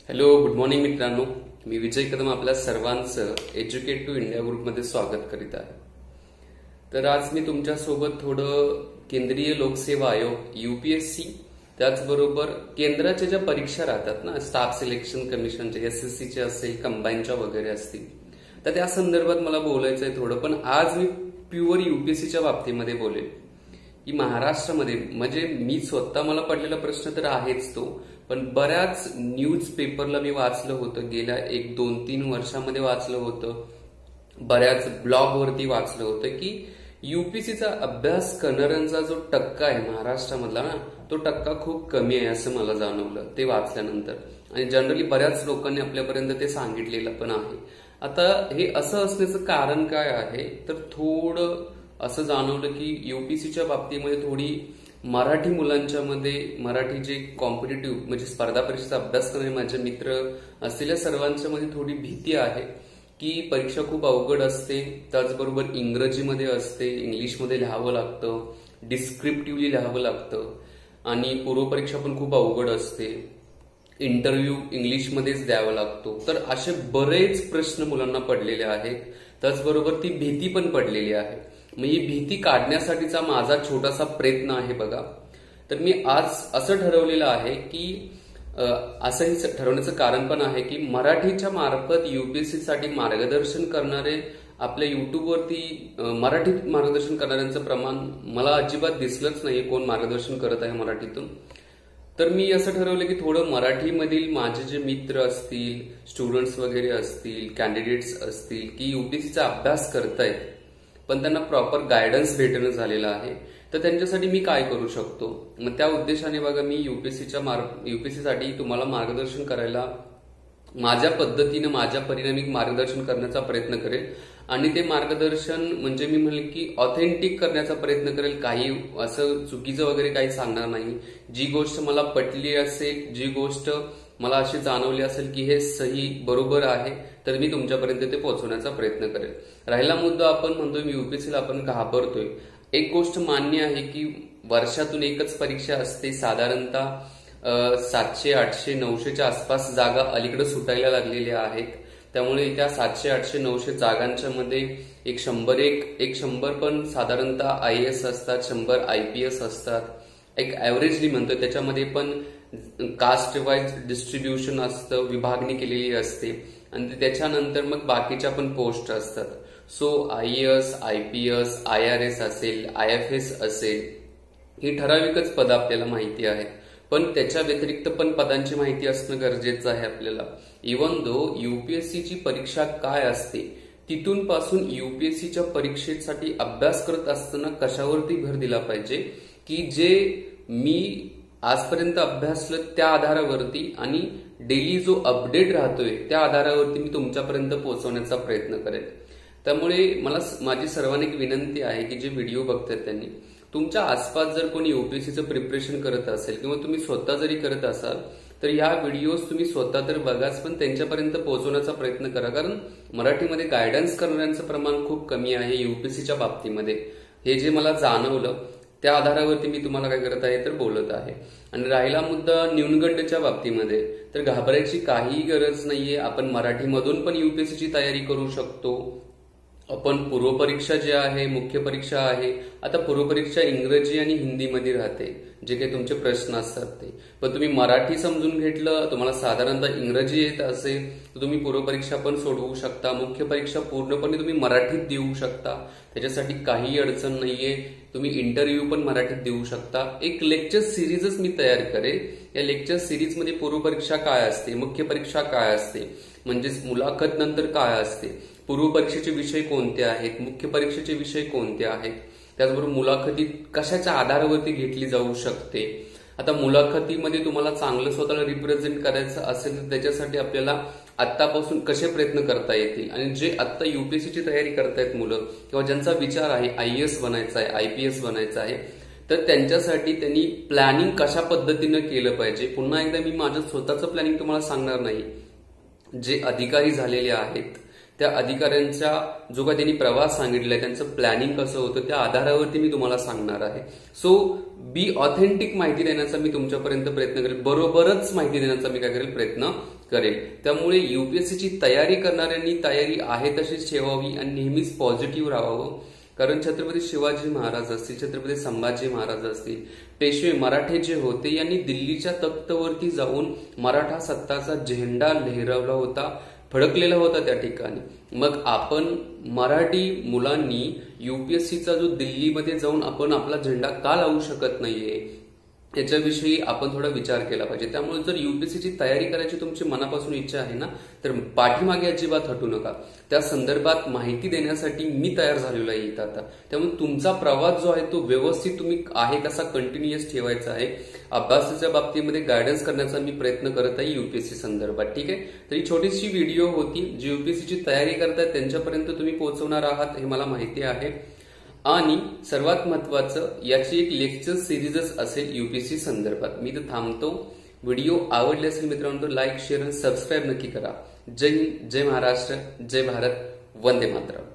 Hello, good morning मित्रांनो. मी विजय कदम आपल्या सर्वांचं एज्युकेट टू इंडिया ग्रुपमध्ये स्वागत करीत आहे. तर आज मी तुमच्यासोबत थोडं केंद्रीय लोकसेवा आयोग यूपीएससी त्याचबरोबर केंद्राच्या ज्या परीक्षा राहतात ना, स्टाफ सिलेक्शन कमिशनचे, एसएससीचे असेल, कंबाईनच्या वगैरे असतील, तर त्या संदर्भात मला बोलायचं आहे थोडं. पण आज मी प्युअर यूपीएससीच्या बाबतीमध्ये बोलेल की महाराष्ट्रामध्ये, म्हणजे मी स्वतः मला पडलेला प्रश्न तर आहेच तो, पण बऱ्याच न्यूज पेपरला मी वाचलं होतं, गेल्या 1-2-3 वर्षामध्ये वाचलं होतं, बऱ्याच ब्लॉगवरती वाचलं होतं की यूपीएससीचा अभ्यास करणाऱ्यांचा जो टक्का आहे महाराष्ट्रामधला ना, तो टक्का खूप कमी आहे असं मला जाणवलं ते वाचल्यानंतर. आणि जनरली बऱ्याच लोकांनी आपल्यापर्यंत ते सांगितलेलं पण आहे. आता हे असं असण्याचं कारण काय आहे, तर थोडं असं जाणवलं की यूपीएससीच्या बाबतीमध्ये थोडी मराठी मुलांच्या मध्ये, मराठी जे कॉम्पिटेटिव्ह म्हणजे स्पर्धा परीक्षेचा अभ्यास करणारे माझे मित्र असलेल्या सर्वांच्या मध्ये थोडी भीती आहे की परीक्षा खूप अवघड असते, त्याचबरोबर इंग्रजीमध्ये असते, इंग्लिशमध्ये लिहावं लागतं, डिस्क्रिप्टिव्हली लिहावं लागतं, आणि पूर्वपरीक्षा पण खूप अवघड असते, इंटरव्ह्यू इंग्लिशमध्येच द्यावा लागतो. तर असे बरेच प्रश्न मुलांना पडलेले आहेत, त्याचबरोबर ती भीती पण पडलेली आहे. मग ही भीती काढण्यासाठीचा माझा छोटासा प्रयत्न आहे बघा. तर मी आज असं ठरवलेलं आहे की असंही ठरवण्याचं कारण पण आहे की मराठीच्या मार्फत यूपीएससी साठी मार्गदर्शन करणारे आपल्या युट्यूबवरती मराठीत मार्गदर्शन करणाऱ्यांचं प्रमाण मला अजिबात दिसलंच नाही, कोण मार्गदर्शन करत आहे मराठीतून. तर मी असं ठरवलं की थोडं मराठीमधील माझे जे मित्र असतील, स्टुडंट्स वगैरे असतील, कॅन्डिडेट्स असतील की यूपीएससीचा अभ्यास करतायत पण त्यांना प्रॉपर गायडन्स भेटणं झालेलं आहे, तर त्यांच्यासाठी मी काय करू शकतो. मग त्या उद्देशाने बघा, मी यूपीएससीसाठी तुम्हाला मार्गदर्शन करायला माझ्या पद्धतीने, माझ्या परिणामी मार्गदर्शन करण्याचा प्रयत्न करेल. आणि ते मार्गदर्शन म्हणजे मी म्हणेल की ऑथेंटिक करण्याचा प्रयत्न करेल. काही असं चुकीचं वगैरे काही सांगणार नाही. जी गोष्ट मला पटली असेल, जी गोष्ट मला अशी जाणवली असेल की हे सही बरोबर आहे, तर मी तुमच्यापर्यंत ते पोहोचवण्याचा प्रयत्न करेल. राहिला मुद्दा, आपण म्हणतोय यूपीएससीला आपण घाबरतोय. एक गोष्ट मान्य आहे की वर्षातून एकच परीक्षा असते, साधारणतः 700, 800, 900च्या आसपास जागा अलीकडे सुटायला लागलेल्या आहेत. त्यामुळे त्या 700, 800, 900 जागांच्या मध्ये एक 100 पण साधारणतः आयएएस असतात, 100 आयपीएस असतात. एक ऍव्हरेजली म्हणतोय, त्याच्यामध्ये पण कास्ट वाईज डिस्ट्रीब्युशन असतं, विभागणी केलेली असते, आणि त्याच्यानंतर मग बाकीच्या पण पोस्ट असतात. सो आयएएस, आयपीएस, आयआरएस असेल, आयएफएस असेल, ही ठराविकच पदं आपल्याला माहिती आहेत. पण त्याच्या व्यतिरिक्त पण पदांची माहिती असणं गरजेचं आहे आपल्याला. इव्हन दो यूपीएससीची परीक्षा काय असते, तिथून पासून यूपीएससीच्या परीक्षेसाठी अभ्यास करत असताना कशावरती भर दिला पाहिजे की जे मी आजपर्यंत अभ्यासलं त्या आधारावरती आणि डेली जो अपडेट राहतोय त्या आधारावरती मी तुमच्यापर्यंत पोहोचवण्याचा प्रयत्न करेन. त्यामुळे माझी सर्वांनी एक विनंती आहे की जे व्हिडिओ बघतात त्यांनी, तुमच्या आसपास जर कोणी यूपीएससीचं प्रिपरेशन करत असेल किंवा तुम्ही स्वतः जरी करत असाल, तर ह्या व्हिडिओज तुम्ही स्वतः तर बघाच, पण त्यांच्यापर्यंत पोहोचवण्याचा प्रयत्न करा. कारण मराठीमध्ये गायडन्स करणाऱ्यांचं प्रमाण खूप कमी आहे यूपीएससीच्या बाबतीमध्ये. हे जे मला जाणवलं त्या आधारावरती मी तुम्हाला काय करत आहे तर बोलत आहे. आणि राहिला मुद्दा न्यूनगंडच्या बाबतीमध्ये, तर घाबरायची काही गरज नाहीये. आपण मराठीमधून पण यूपीएससीची तयारी करू शकतो. आपण पूर्वपरीक्षा जी आहे, मुख्य परीक्षा आहे, आता पूर्वपरीक्षा इंग्रजी आणि हिंदीमध्ये राहते, जे काही तुमचे प्रश्न असतात ते. पण तुम्ही मराठी समजून घेतलं, तुम्हाला साधारणतः इंग्रजी येत असेल, तर तुम्ही पूर्वपरीक्षा पण सोडवू शकता. मुख्य परीक्षा पूर्णपणे तुम्ही मराठीत देऊ शकता, त्याच्यासाठी काही अडचण नाहीये. तुम्ही इंटरव्ह्यू पण मराठीत देऊ शकता. एक लेक्चर सिरीजच मी तयार करेल. या लेक्चर सिरीजमध्ये पूर्वपरीक्षा काय असते, मुख्य परीक्षा काय असते, म्हणजेच मुलाखत नंतर काय असते, पूर्वपरीक्षेचे विषय कोणते आहेत, मुख्य परीक्षेचे विषय कोणते आहेत, त्याचबरोबर मुलाखतीत कशाच्या आधारावरती घेतली जाऊ शकते. आता मुलाखतीमध्ये तुम्हाला चांगलं स्वतःला रिप्रेझेंट करायचं असेल तर त्याच्यासाठी आपल्याला आत्तापासून कसे प्रयत्न करता येतील. आणि जे आत्ता यूपीएससीची तयारी करतायत मुलं, किंवा ज्यांचा विचार आहे आयएएस बनायचा आहे, आयपीएस बनायचा आहे, तर त्यांच्यासाठी त्यांनी प्लॅनिंग कशा पद्धतीनं केलं पाहिजे. पुन्हा एकदा मी माझं स्वतःचं प्लॅनिंग तुम्हाला सांगणार नाही. जे अधिकारी झालेले आहेत त्या अधिकाऱ्यांचा जो काही त्यांनी प्रवास सांगितलाय, त्यांचं प्लॅनिंग कसं होतं, त्या आधारावरती मी तुम्हाला सांगणार आहे. सो बी ऑथेंटिक माहिती देण्याचा मी तुमच्यापर्यंत प्रयत्न करेल, बरोबरच माहिती देण्याचा मी काय करेल, प्रयत्न करेल. त्यामुळे युपीएससीची तयारी करणाऱ्यांनी तयारी आहे तशीच ठेवावी आणि नेहमीच पॉझिटिव्ह राहावं. कारण छत्रपती शिवाजी महाराज असतील, छत्रपती संभाजी महाराज असतील, पेशवे मराठे जे होते, यांनी दिल्लीच्या तख्तवरती जाऊन मराठा सत्ताचा झेंडा लहरवला होता, फडकलेला होता त्या ठिकाणी. मग आपण मराठी मुलांनी युपीएससीचा जो दिल्लीमध्ये जाऊन आपण आपला झेंडा का लावू शकत नाहीये, याच्याविषयी आपण थोडा विचार केला पाहिजे. त्यामुळे जर युपीएससीची तयारी करायची तुमची मनापासून इच्छा आहे ना, तर पाठीमागे अजिबात हटू नका. त्या संदर्भात माहिती देण्यासाठी मी तयार झालेलो आहे इथं आता. त्यामुळे तुमचा प्रवास जो आहे तो व्यवस्थित तुम्ही आहे तसा कंटिन्युअस ठेवायचा आहे. अभ्यासाच्या बाबतीमध्ये गायडन्स करण्याचा मी प्रयत्न करत आहे युपीएससी संदर्भात. ठीक आहे, तर ही छोटीशी व्हिडिओ होती जी युपीएससीची तयारी करतायत त्यांच्यापर्यंत तुम्ही पोहोचवणार आहात हे मला माहिती आहे. आणि सर्वात महत्वाचं, याची एक लेक्चर सिरीजच असेल युपीएससी संदर्भात. मी तर थांबतो. व्हिडिओ आवडले असेल मित्रांनो तर लाईक, शेअर आणि सबस्क्राईब नक्की करा. जय हिंद, जय महाराष्ट्र, जय भारत, वंदे मातरम.